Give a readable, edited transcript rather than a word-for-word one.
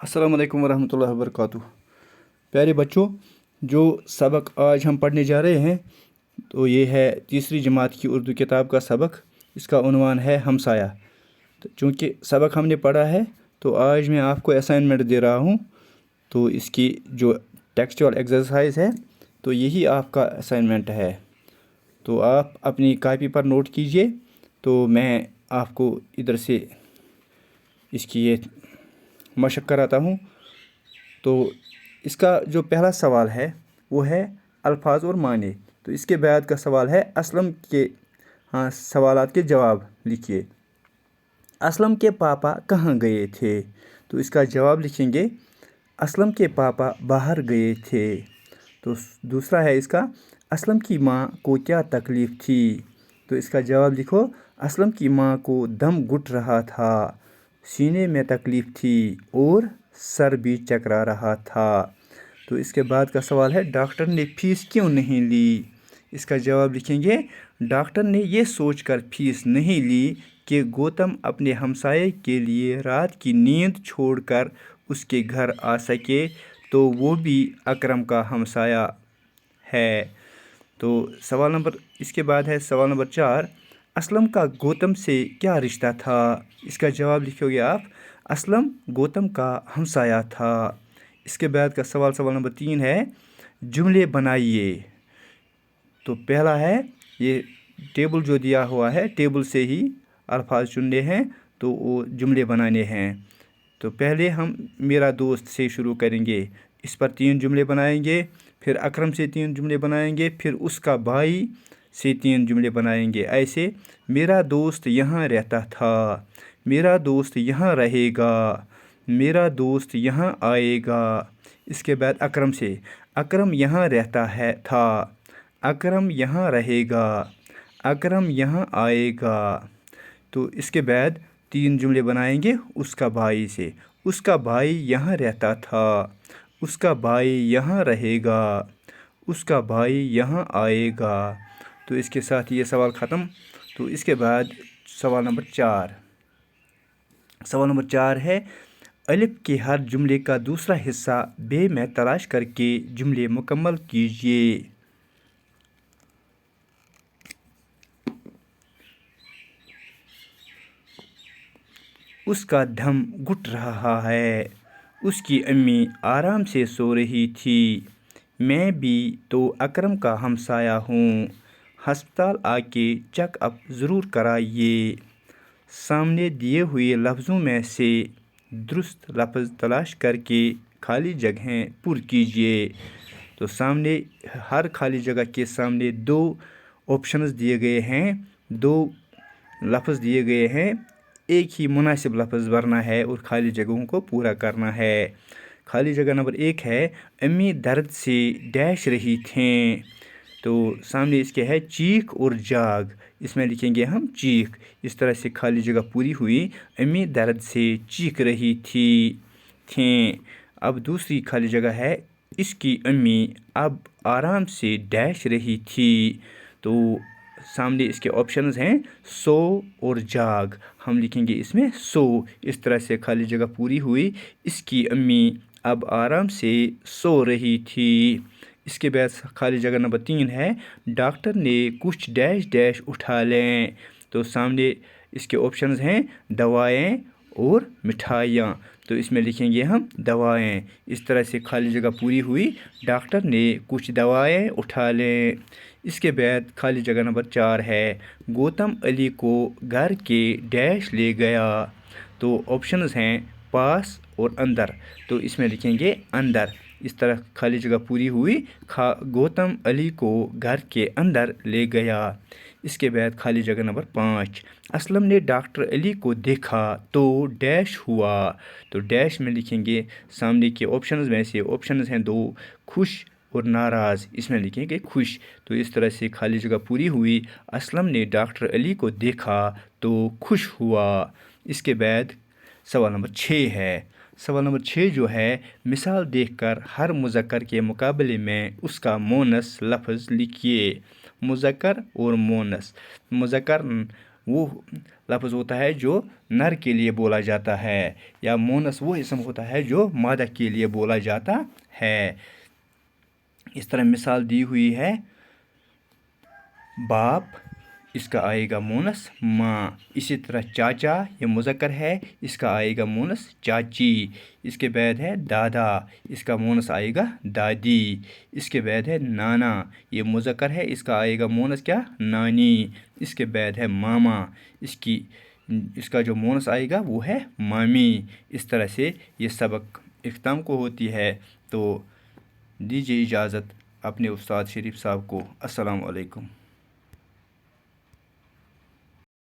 अस्सलाम वालेकुम वरहमतुल्लाहि वबरकातुह। प्यारे बच्चों, जो सबक आज हम पढ़ने जा रहे हैं तो ये है तीसरी जमात की उर्दू किताब का सबक। इसका उन्वान है हमसाया। तो चूँकि सबक हमने पढ़ा है तो आज मैं आपको असाइनमेंट दे रहा हूँ। तो इसकी जो टेक्सचुअल एक्सरसाइज है तो यही आपका असाइनमेंट है। तो आप अपनी कॉपी पर नोट कीजिए। तो मैं आपको इधर से इसकी ये मशक कराता हूँ। तो इसका जो पहला सवाल है वो है अल्फाज और माने। तो इसके बाद का सवाल है असलम के सवालात के जवाब लिखिए। असलम के पापा कहाँ गए थे? तो इसका जवाब लिखेंगे असलम के पापा बाहर गए थे। तो दूसरा है इसका असलम की माँ को क्या तकलीफ़ थी? तो इसका जवाब लिखो असलम की माँ को दम घुट रहा था, सीने में तकलीफ़ थी और सर भी चकरा रहा था। तो इसके बाद का सवाल है डॉक्टर ने फ़ीस क्यों नहीं ली? इसका जवाब लिखेंगे डॉक्टर ने ये सोचकर फ़ीस नहीं ली कि गौतम अपने हमसाये के लिए रात की नींद छोड़कर उसके घर आ सके, तो वो भी अकरम का हमसाया है। तो इसके बाद है सवाल नंबर 4, असलम का गौतम से क्या रिश्ता था? इसका जवाब लिखोगे आप असलम गौतम का हमसाया था। इसके बाद का सवाल नंबर 3 है जुमले बनाइए। तो पहला है ये टेबल जो दिया हुआ है, टेबल से ही अल्फाज चुनने हैं तो वो जुमले बनाने हैं। तो पहले हम मेरा दोस्त से शुरू करेंगे, इस पर 3 जुमले बनाएंगे, फिर अकरम से 3 जुमले बनाएंगे, फिर उसका भाई से 3 जुमले बनाएंगे। ऐसे मेरा दोस्त यहाँ रहता था, मेरा दोस्त यहाँ रहेगा, मेरा दोस्त यहाँ आएगा। इसके बाद अकरम से अकरम यहाँ रहता है था, अकरम यहाँ रहेगा, अकरम यहाँ आएगा। तो इसके बाद 3 जुमले बनाएंगे उसका भाई से, उसका भाई यहाँ रहता था, उसका भाई यहाँ रहेगा, उसका भाई यहाँ आएगा। तो इसके साथ ये सवाल ख़त्म। तो इसके बाद सवाल नंबर 4 है अलिफ के हर जुमले का दूसरा हिस्सा बे में तलाश करके जुमले मुकम्मल कीजिए। उसका दम घुट रहा है, उसकी अम्मी आराम से सो रही थी, मैं भी तो अकरम का हमसाया हूँ, हस्पताल आके चेकअप ज़रूर कराइए। सामने दिए हुए लफ्ज़ों में से दुरुस्त लफ्ज़ तलाश करके खाली जगहें पुर कीजिए। तो सामने हर खाली जगह के सामने 2 ऑप्शंस दिए गए हैं, 2 लफ्ज़ दिए गए हैं, एक ही मुनासिब लफ्ज़ भरना है और खाली जगहों को पूरा करना है। खाली जगह नंबर 1 है अम्मी दर्द से डैश रही थीं। तो सामने इसके है चीख और जाग, इसमें लिखेंगे हम चीख। इस तरह से खाली जगह पूरी हुई, अम्मी दर्द से चीख रही थीं। अब दूसरी खाली जगह है इसकी अम्मी अब आराम से डैश रही थी। तो सामने इसके ऑप्शंस हैं सो और जाग, हम लिखेंगे इसमें सो। इस तरह से खाली जगह पूरी हुई, इसकी अम्मी अब आराम से सो रही थी। इसके बाद खाली जगह नंबर 3 है डॉक्टर ने कुछ डैश डैश उठा लें। तो सामने इसके ऑप्शंस हैं दवाएं और मिठाइयाँ, तो इसमें लिखेंगे हम दवाएं। इस तरह से खाली जगह पूरी हुई, डॉक्टर ने कुछ दवाएं उठा लें। इसके बाद खाली जगह नंबर 4 है गौतम अली को घर के डैश ले गया। तो ऑप्शंस हैं पास और अंदर, तो इसमें लिखेंगे अंदर। इस तरह खाली जगह पूरी हुई, गौतम अली को घर के अंदर ले गया। इसके बाद खाली जगह नंबर 5 असलम ने डॉक्टर अली को देखा तो डैश हुआ। तो डैश में लिखेंगे सामने के ऑप्शंस में से ऑप्शंस हैं 2 खुश और नाराज़, इसमें लिखेंगे खुश। तो इस तरह से खाली जगह पूरी हुई, असलम ने डॉक्टर अली को देखा तो खुश हुआ। इसके बाद सवाल नंबर 6 है। सवाल नंबर 6 जो है मिसाल देखकर हर मुज़क्कर के मुकाबले में उसका मोनस लफ्ज़ लिखिए। मुज़क्कर और मोनस, मुज़क्कर وہ لفظ ہوتا ہے جو نر کے لیے بولا جاتا ہے، یا مونس وہ اسم ہوتا ہے جو مادہ کے لیے بولا جاتا ہے۔ اس طرح مثال دی ہوئی ہے باپ، اس کا آئے گا مونس ماں۔ اسی طرح چاچا یہ مذکر ہے، اس کا آئے گا مونس چاچی۔ اس کے بعد ہے دادا، اس کا مونس آئے گا دادی۔ اس کے بعد ہے نانا، یہ مذکر ہے، اس کا آئے گا مونس کیا نانی۔ اس کے بعد ہے ماما، اس کا جو مونس آئے گا وہ ہے مامی۔ اس طرح سے یہ سبق اختتام کو ہوتی ہے۔ تو دیجیے اجازت اپنے استاد شریف صاحب کو۔ السلام علیکم۔